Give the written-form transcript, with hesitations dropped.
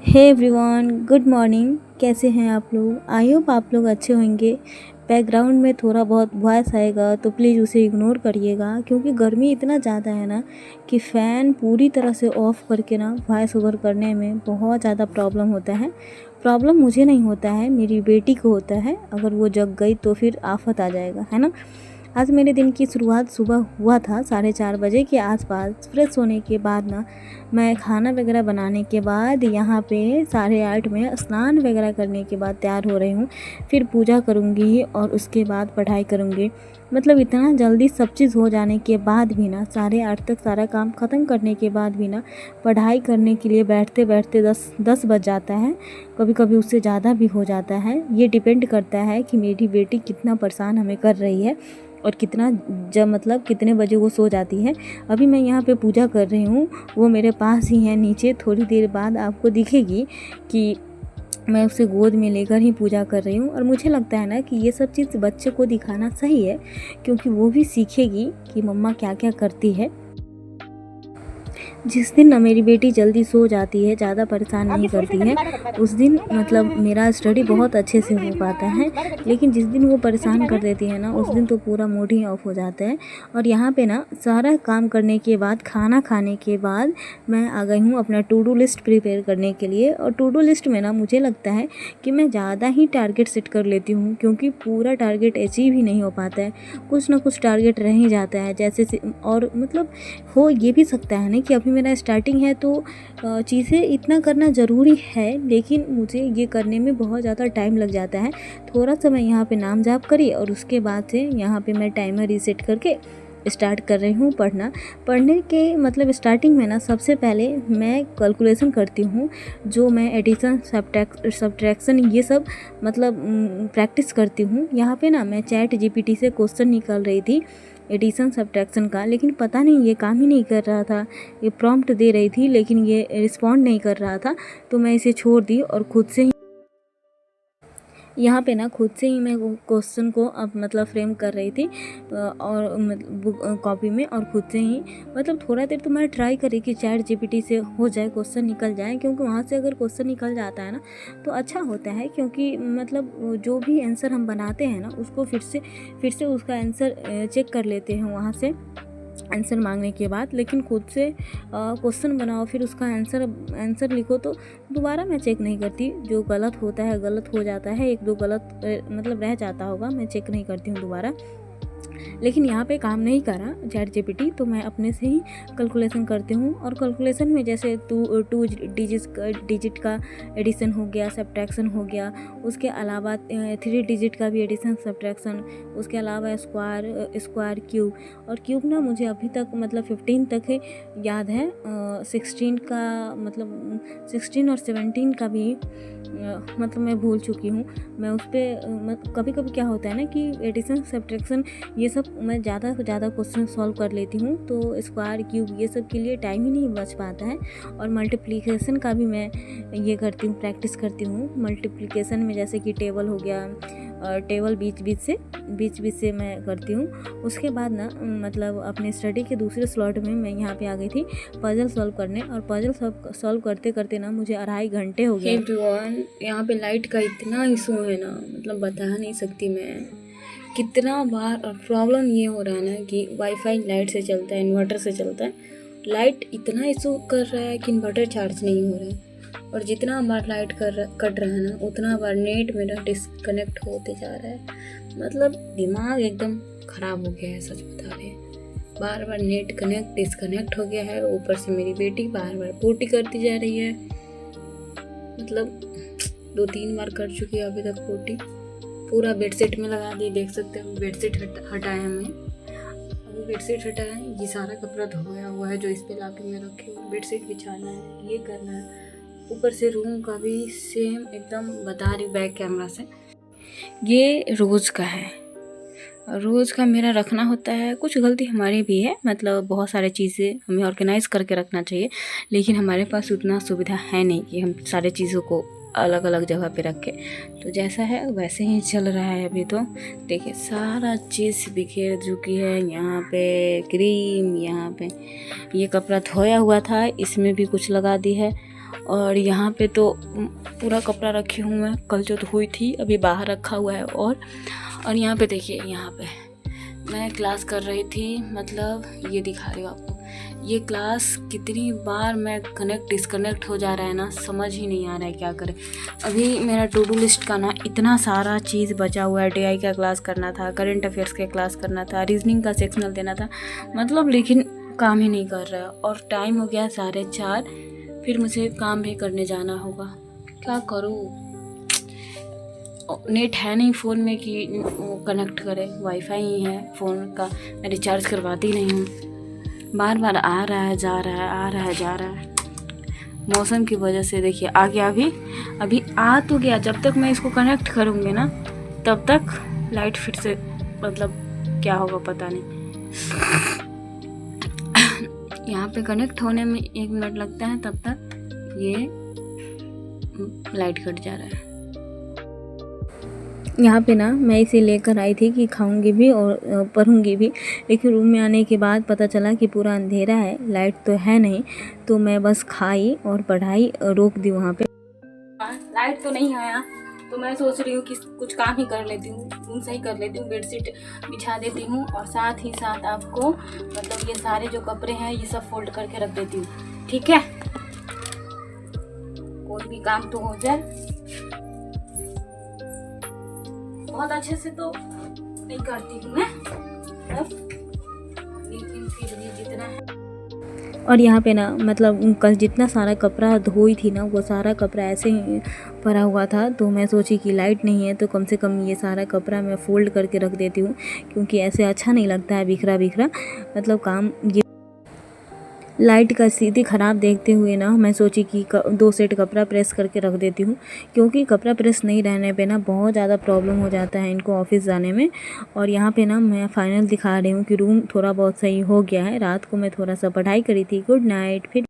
Hey everyone, good morning. कैसे हैं आप लोग? आई होप आप लोग अच्छे होंगे। बैकग्राउंड में थोड़ा बहुत वॉइस आएगा तो प्लीज़ उसे इग्नोर करिएगा, क्योंकि गर्मी इतना ज़्यादा है ना कि फ़ैन पूरी तरह से ऑफ़ करके ना वॉइस ओवर करने में बहुत ज़्यादा प्रॉब्लम होता है। प्रॉब्लम मुझे नहीं होता है, मेरी बेटी को होता है। अगर वो जग गई तो फिर आफत आ जाएगा, है ना। आज मेरे दिन की शुरुआत सुबह हुआ था 4:30 बजे के आसपास। फ्रेश होने के बाद ना मैं खाना वगैरह बनाने के बाद यहाँ पे 8:30 में स्नान वगैरह करने के बाद तैयार हो रही हूँ। फिर पूजा करूँगी और उसके बाद पढ़ाई करूँगी। मतलब इतना जल्दी सब चीज़ हो जाने के बाद भी ना 8:30 तक सारा काम ख़त्म करने के बाद भी ना पढ़ाई करने के लिए बैठते बैठते 10 बज जाता है। कभी कभी उससे ज़्यादा भी हो जाता है। ये डिपेंड करता है कि मेरी बेटी कितना परेशान हमें कर रही है और कितना जब मतलब कितने बजे वो सो जाती है। अभी मैं यहाँ पे पूजा कर रही हूँ, वो मेरे पास ही है नीचे। थोड़ी देर बाद आपको दिखेगी कि मैं उसे गोद में लेकर ही पूजा कर रही हूँ। और मुझे लगता है ना कि ये सब चीज़ बच्चे को दिखाना सही है, क्योंकि वो भी सीखेगी कि मम्मा क्या क्या करती है। जिस दिन ना मेरी बेटी जल्दी सो जाती है, ज़्यादा परेशान नहीं करती है, उस दिन मतलब मेरा स्टडी बहुत अच्छे से हो पाता है। लेकिन जिस दिन वो परेशान कर देती है ना, उस दिन तो पूरा मूड ही ऑफ हो जाता है। और यहाँ पे ना सारा काम करने के बाद, खाना खाने के बाद मैं आ गई हूँ अपना टू डू लिस्ट प्रिपेयर करने के लिए। और टू डू लिस्ट में ना मुझे लगता है कि मैं ज़्यादा ही टारगेट सेट कर लेती हूँ, क्योंकि पूरा टारगेट अचीव ही नहीं हो पाता है। कुछ ना कुछ टारगेट रह ही जाता है जैसे और मतलब हो ये भी सकता है ना कि अभी मेरा स्टार्टिंग है तो चीज़ें इतना करना ज़रूरी है, लेकिन मुझे ये करने में बहुत ज़्यादा टाइम लग जाता है। थोड़ा सा मैं यहाँ पे नाम जाप करी और उसके बाद से यहाँ पे मैं टाइमर रीसेट करके स्टार्ट कर रही हूँ पढ़ने के मतलब स्टार्टिंग में ना सबसे पहले मैं कैलकुलेशन करती हूँ। जो मैं एडिशन सब्ट्रैक्शन ये सब मतलब प्रैक्टिस करती हूँ। यहाँ पे ना मैं चैट जीपीटी से क्वेश्चन निकाल रही थी एडिशन सब्ट्रैक्शन का, लेकिन पता नहीं ये काम ही नहीं कर रहा था। ये प्रॉम्प्ट दे रही थी लेकिन ये रिस्पॉन्ड नहीं कर रहा था, तो मैं इसे छोड़ दी और खुद से ही यहाँ पे ना खुद से ही मैं क्वेश्चन को अब मतलब फ्रेम कर रही थी और मतलब कॉपी में। और खुद से ही मतलब थोड़ा देर तो मैं ट्राई करी कि चैट जीपीटी से हो जाए, क्वेश्चन निकल जाए, क्योंकि वहाँ से अगर क्वेश्चन निकल जाता है ना तो अच्छा होता है। क्योंकि मतलब जो भी आंसर हम बनाते हैं ना उसको फिर से उसका आंसर चेक कर लेते हैं वहाँ से आंसर मांगने के बाद। लेकिन खुद से क्वेश्चन बनाओ फिर उसका आंसर लिखो तो दोबारा मैं चेक नहीं करती। जो गलत होता है गलत हो जाता है, एक दो गलत मतलब रह जाता होगा, मैं चेक नहीं करती हूँ दोबारा। लेकिन यहाँ पे काम नहीं करा चैट जीपीटी, तो मैं अपने से ही कैलकुलेशन करती हूँ। और कैलकुलेशन में जैसे टू डिजिट का एडिशन हो गया, सब्ट्रैक्शन हो गया, उसके अलावा 3 डिजिट का भी एडिशन सब्ट्रैक्शन, उसके अलावा स्क्वायर क्यूब। और क्यूब ना मुझे अभी तक मतलब 15 तक है याद है। 16 का मतलब 16 और 17 का भी मतलब मैं भूल चुकी हूँ। मैं उस पर कभी कभी क्या होता है ना कि एडिशन सब्ट्रैक्शन ये सब मैं ज़्यादा से ज़्यादा क्वेश्चन सॉल्व कर लेती हूँ, तो स्क्वायर क्यूब ये सब के लिए टाइम ही नहीं बच पाता है। और मल्टीप्लिकेशन का भी मैं ये करती हूँ, प्रैक्टिस करती हूँ मल्टीप्लिकेशन में, जैसे कि टेबल हो गया और टेबल बीच बीच से मैं करती हूँ। उसके बाद ना मतलब अपने स्टडी के दूसरे स्लॉट में मैं यहाँ पे आ गई थी पजल सॉल्व करने। और पजल सॉल्व करते करते ना मुझे 2.5 घंटे हो गए। एवरीवन, यहाँ पे लाइट का इतना इशू है ना, मतलब बता नहीं सकती मैं कितना बार। और प्रॉब्लम ये हो रहा है ना कि वाईफाई लाइट से चलता है, इन्वर्टर से चलता है। लाइट इतना इशू कर रहा है कि इन्वर्टर चार्ज नहीं हो रहा है। और जितना बार लाइट कट रहा है ना, उतना बार नेट मेरा डिस्कनेक्ट होते जा रहा है। मतलब दिमाग एकदम ख़राब हो गया है, सच बता रहे हैं। बार बार नेट डिस्कनेक्ट हो गया है। ऊपर से मेरी बेटी बार बार पोटी करती जा रही है। मतलब 2-3 बार कर चुकी है अभी तक पोटी। पूरा बेडशीट में लगा दी, देख सकते हो। बेडशीट हटाया हमने, अभी बेडशीट हटाया है। ये सारा कपड़ा धोया हुआ है जो इस पे लाके मैं रखी हूँ। बेडशीट बिछाना है, ये करना है। ऊपर से रूम का भी सेम एकदम बता रही बैक कैमरा से। ये रोज़ का है, रोज़ का मेरा रखना होता है। कुछ गलती हमारी भी है, मतलब बहुत सारी चीज़ें हमें ऑर्गेनाइज़ करके रखना चाहिए, लेकिन हमारे पास उतना सुविधा है नहीं कि हम सारे चीज़ों को अलग अलग जगह पे रखें। तो जैसा है वैसे ही चल रहा है अभी। तो देखिए सारा चीज़ बिखेर चुकी है। यहाँ पे क्रीम, यहाँ पे ये कपड़ा धोया हुआ था, इसमें भी कुछ लगा दी है। और यहाँ पे तो पूरा कपड़ा रखी हूँ मैं, कल जो धोई थी अभी बाहर रखा हुआ है। और यहाँ पे देखिए, यहाँ पे मैं क्लास कर रही थी, मतलब ये दिखा रही हूँ आपको। ये क्लास कितनी बार मैं डिस्कनेक्ट हो जा रहा है ना, समझ ही नहीं आ रहा है क्या करें। अभी मेरा टू डू लिस्ट का ना इतना सारा चीज़ बचा हुआ है। DI का क्लास करना था, करंट अफेयर्स का क्लास करना था, रीजनिंग का सेक्शनल देना था, मतलब लेकिन काम ही नहीं कर रहा है। और टाइम हो गया 4:30, फिर मुझे काम भी करने जाना होगा, क्या करूँ। नेट है नहीं फ़ोन में कि वो कनेक्ट करे, वाईफाई ही है फ़ोन का, मैं रिचार्ज करवाती नहीं हूँ। बार बार आ रहा है जा रहा है, आ रहा है जा रहा है। मौसम की वजह से देखिए आ गया, अभी आ तो गया। जब तक मैं इसको कनेक्ट करूँगी ना तब तक लाइट फिर से, मतलब क्या होगा पता नहीं। यहाँ पे कनेक्ट होने में 1 मिनट लगता है, तब तक ये लाइट कट जा रहा है। यहाँ पे ना मैं इसे लेकर आई थी कि खाऊंगी भी और पढ़ूंगी भी, लेकिन रूम में आने के बाद पता चला कि पूरा अंधेरा है, लाइट तो है नहीं। तो मैं बस खाई और पढ़ाई रोक दी वहाँ पे। लाइट तो नहीं आया, तो मैं सोच रही हूँ कि कुछ काम ही कर लेती हूँ, रूम सही कर लेती हूँ, बेडशीट बिछा देती हूँ और साथ ही साथ आपको मतलब ये सारे जो कपड़े हैं ये सब फोल्ड करके रख देती हूँ, ठीक है। कोई भी काम तो हो जाए। बहुत अच्छे से तो नहीं करती हूँ मैं लेकिन फिर भी जितना है। और यहाँ पे ना मतलब कल जितना सारा कपड़ा धोई थी ना, वो सारा कपड़ा ऐसे ही पड़ा हुआ था। तो मैं सोची कि लाइट नहीं है तो कम से कम ये सारा कपड़ा मैं फ़ोल्ड करके रख देती हूँ, क्योंकि ऐसे अच्छा नहीं लगता है बिखरा बिखरा, मतलब काम ये। लाइट का स्थिति ख़राब देखते हुए ना मैं सोची कि 2 सेट कपड़ा प्रेस करके रख देती हूँ, क्योंकि कपड़ा प्रेस नहीं रहने पे ना बहुत ज़्यादा प्रॉब्लम हो जाता है इनको ऑफिस जाने में। और यहाँ पे ना मैं फाइनल दिखा रही हूँ कि रूम थोड़ा बहुत सही हो गया है। रात को मैं थोड़ा सा पढ़ाई करी थी। Good night. फिर